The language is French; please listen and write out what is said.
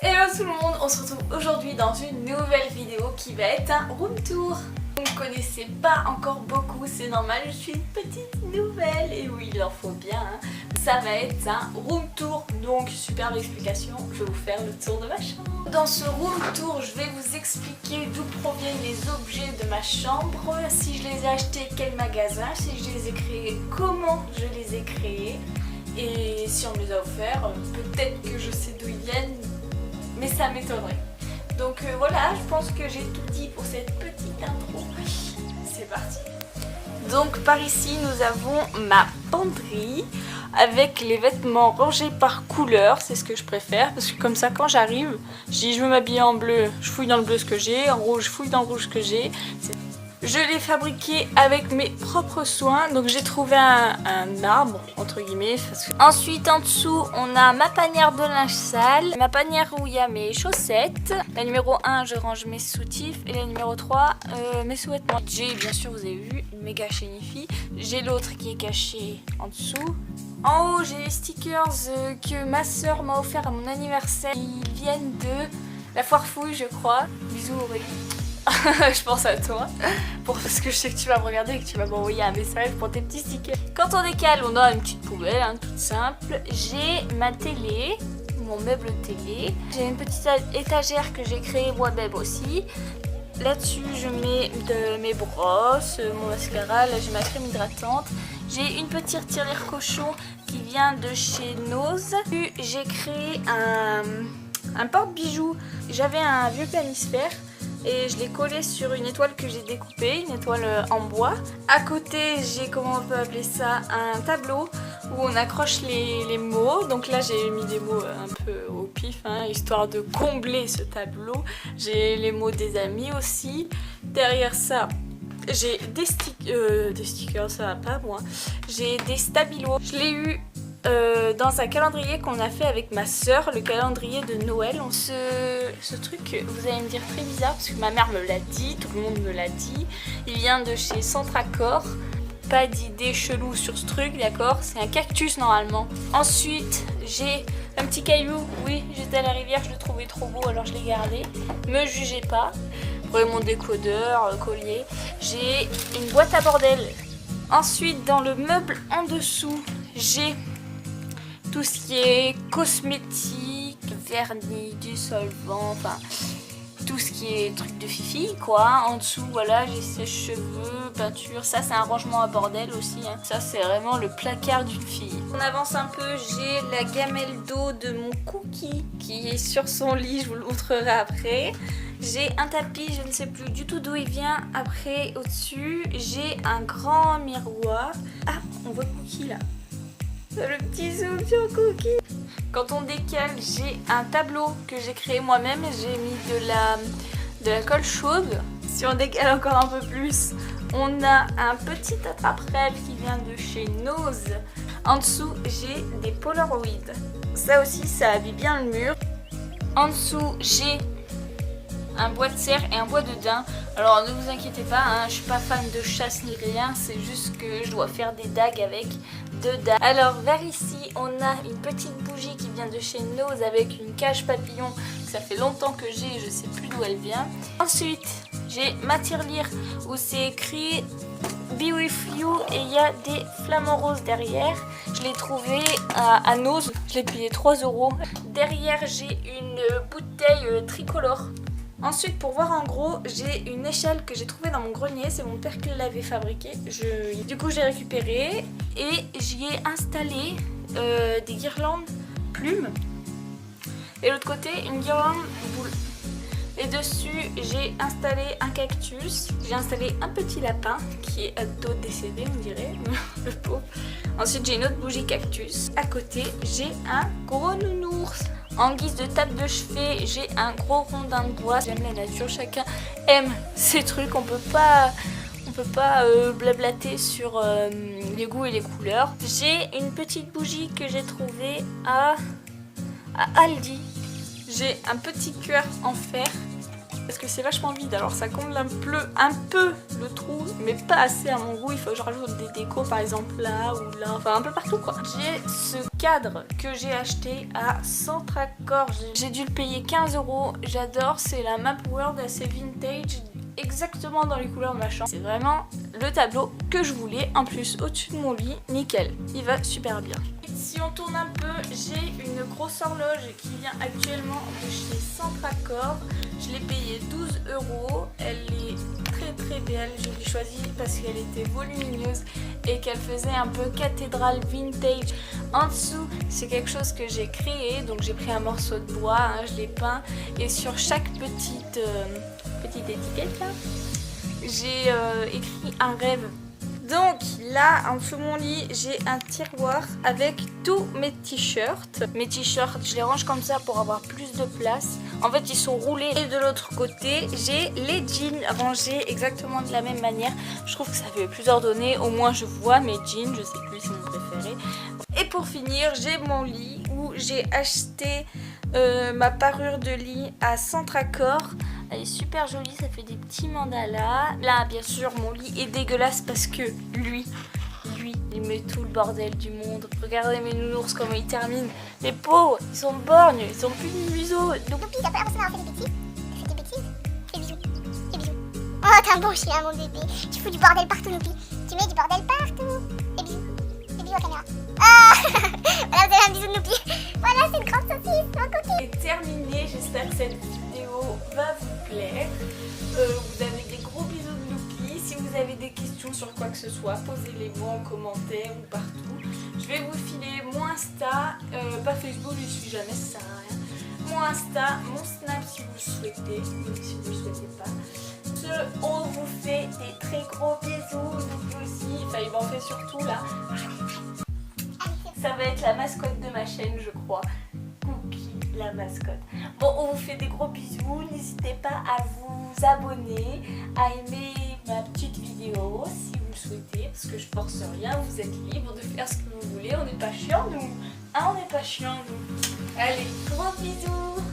Hello tout le monde, on se retrouve aujourd'hui dans une nouvelle vidéo qui va être un room tour. Vous ne me connaissez pas encore beaucoup, c'est normal, je suis une petite nouvelle et oui il en faut bien. Ça va être un room tour, donc superbe explication, je vais vous faire le tour de ma chambre. Dans ce room tour, je vais vous expliquer d'où proviennent les objets de ma chambre, si je les ai achetés, quel magasin, si je les ai créés, comment je les ai créés. Et si on me les a offerts, peut-être que je sais d'où ils viennent, mais ça m'étonnerait. Donc voilà, je pense que j'ai tout dit pour cette petite intro. C'est parti. Donc par ici, nous avons ma penderie avec les vêtements rangés par couleur. C'est ce que je préfère parce que comme ça, quand j'arrive, je dis je veux m'habiller en bleu, je fouille dans le bleu ce que j'ai, en rouge, je fouille dans le rouge ce que j'ai. Je l'ai fabriqué avec mes propres soins, donc j'ai trouvé un arbre, entre guillemets. Ensuite, en dessous, on a ma panière de linge sale, ma panière où il y a mes chaussettes. La numéro 1, je range mes soutifs et la numéro 3, mes sous-vêtements. J'ai, bien sûr, vous avez vu, une méga chénifie. J'ai l'autre qui est caché en dessous. En haut, j'ai les stickers que ma soeur m'a offert à mon anniversaire. Ils viennent de la foire fouille, je crois. Bisous Aurélie. Je pense à toi parce que je sais que tu vas me regarder et que tu vas m'envoyer un message pour tes petits stickers. Quand on décale, on a une petite poubelle toute simple. J'ai ma télé, mon meuble télé. J'ai une petite étagère que j'ai créée moi-même aussi. Là-dessus, je mets mes brosses, mon mascara. Là, j'ai ma crème hydratante. J'ai une petite tirelire cochon qui vient de chez Nose. J'ai créé un porte-bijoux. J'avais un vieux planisphère et je l'ai collé sur une étoile que j'ai découpée, une étoile en bois. À côté, j'ai, comment on peut appeler ça, un tableau où on accroche les mots. Donc là, j'ai mis des mots un peu au pif, histoire de combler ce tableau. J'ai les mots des amis aussi. Derrière ça, j'ai des stickers, ça va pas moi. J'ai des stabilos. Je l'ai eu dans un calendrier qu'on a fait avec ma soeur, le calendrier de Noël. Ce truc, vous allez me dire très bizarre parce que ma mère me l'a dit, tout le monde me l'a dit. Il vient de chez Centracor. Pas d'idée chelou sur ce truc, d'accord? C'est un cactus normalement. Ensuite, j'ai un petit caillou. Oui, j'étais à la rivière, je le trouvais trop beau alors je l'ai gardé. Me jugez pas. Après mon décodeur, collier. J'ai une boîte à bordel. Ensuite, dans le meuble en dessous, j'ai tout ce qui est cosmétique, vernis, du solvant, enfin tout ce qui est truc de fifi quoi. En dessous voilà, j'ai sèche-cheveux, peinture, ça c'est un rangement à bordel aussi. Ça c'est vraiment le placard d'une fille. On avance un peu, j'ai la gamelle d'eau de mon cookie qui est sur son lit, je vous le montrerai après. J'ai un tapis, je ne sais plus du tout d'où il vient. Après au-dessus, j'ai un grand miroir. Ah, on voit Cookie là. Le petit zoom sur Cookie. Quand on décale, j'ai un tableau que j'ai créé moi-même. J'ai mis de la colle chaude. Si on décale encore un peu plus, on a un petit attrape-rêve qui vient de chez Nose. En dessous, j'ai des Polaroids. Ça aussi, ça habille bien le mur. En dessous, j'ai un bois de serre et un bois de daim. Alors ne vous inquiétez pas, je suis pas fan de chasse ni rien, c'est juste que je dois faire des dagues avec 2 dagues. Alors vers ici, on a une petite bougie qui vient de chez Nose avec une cage papillon. Ça fait longtemps que j'ai, je sais plus d'où elle vient. Ensuite, j'ai ma tirelire où c'est écrit Be With You et il y a des flamants roses derrière. Je l'ai trouvé à Nose, je l'ai payé 3 €. Derrière, j'ai une bouteille tricolore. Ensuite, pour voir en gros, j'ai une échelle que j'ai trouvée dans mon grenier. C'est mon père qui l'avait fabriquée. Du coup, j'ai récupéré et j'y ai installé des guirlandes plumes. Et l'autre côté, une guirlande boule. Et dessus, j'ai installé un cactus. J'ai installé un petit lapin qui est décédé, on dirait, le pauvre. Ensuite, j'ai une autre bougie cactus. À côté, j'ai un gros nounours. En guise de table de chevet, j'ai un gros rondin de bois. J'aime la nature, chacun aime ces trucs. On peut pas blablater sur les goûts et les couleurs. J'ai une petite bougie que j'ai trouvée à Aldi. J'ai un petit cœur en fer parce que c'est vachement vide. Alors ça comble un peu le trou, mais pas assez à mon goût. Il faut que je rajoute des décos par exemple là ou là, enfin un peu partout quoi. J'ai ce cadre que j'ai acheté à Centracor. J'ai dû le payer 15 €. J'adore, c'est la Map World assez vintage, exactement dans les couleurs de ma chambre. C'est vraiment le tableau que je voulais. En plus, au-dessus de mon lit, nickel, il va super bien. Si on tourne un peu, j'ai une grosse horloge qui vient actuellement de chez Centracor. Je l'ai payée 12 €. Elle est très belle. Je l'ai choisie parce qu'elle était volumineuse et qu'elle faisait un peu cathédrale vintage. En dessous, c'est quelque chose que j'ai créé. Donc j'ai pris un morceau de bois, hein, je l'ai peint. Et sur chaque petite étiquette là, j'ai écrit un rêve. Donc là, en dessous de mon lit, j'ai un tiroir avec tous mes t-shirts. Mes t-shirts, je les range comme ça pour avoir plus de place. En fait, ils sont roulés. Et de l'autre côté, j'ai les jeans rangés exactement de la même manière. Je trouve que ça fait plus ordonné. Au moins, je vois mes jeans. Je sais que lui, c'est mon préféré. Et pour finir, j'ai mon lit où j'ai acheté ma parure de lit à Centracor. Elle est super jolie, ça fait des petits mandalas. Là, bien sûr, mon lit est dégueulasse parce que lui, il met tout le bordel du monde. Regardez mes nounours, comment ils terminent. Les pauvres, ils sont borgnes, ils sont plus de museau. Donc... Loupi, t'as pas l'impression d'avoir fait des bêtises? Fais des bêtises? Fais bisous. Oh, t'es un bon chien, mon bébé. Tu fous du bordel partout, Loupi. Tu mets du bordel partout. Fais bisous. Fais bisous à la caméra. Ah voilà, vous avez un bisou de Loupi. Voilà, c'est une grande saucisse, mon coquille. C'est terminé, j'espère que cette vidéo va vous plaire. Vous avez des gros bisous de Loupi. Si vous avez des questions sur quoi que ce soit, posez-les-moi en commentaire ou partout. Je vais vous filer mon Insta, pas Facebook, je suis jamais, ça sert à rien. Mon Insta, mon Snap si vous le souhaitez, même si vous le souhaitez pas. On vous fait des très gros bisous, Loupi aussi, enfin il m'en fait surtout là. Ça va être la mascotte de ma chaîne, je crois. Cookie, la mascotte. Bon, on vous fait des gros bisous. N'hésitez pas à vous abonner, à aimer ma petite vidéo si vous le souhaitez, parce que je force rien. Vous êtes libre de faire ce que vous voulez. On n'est pas chiants, nous. Hein, on n'est pas chiants, nous. Allez, gros bisous.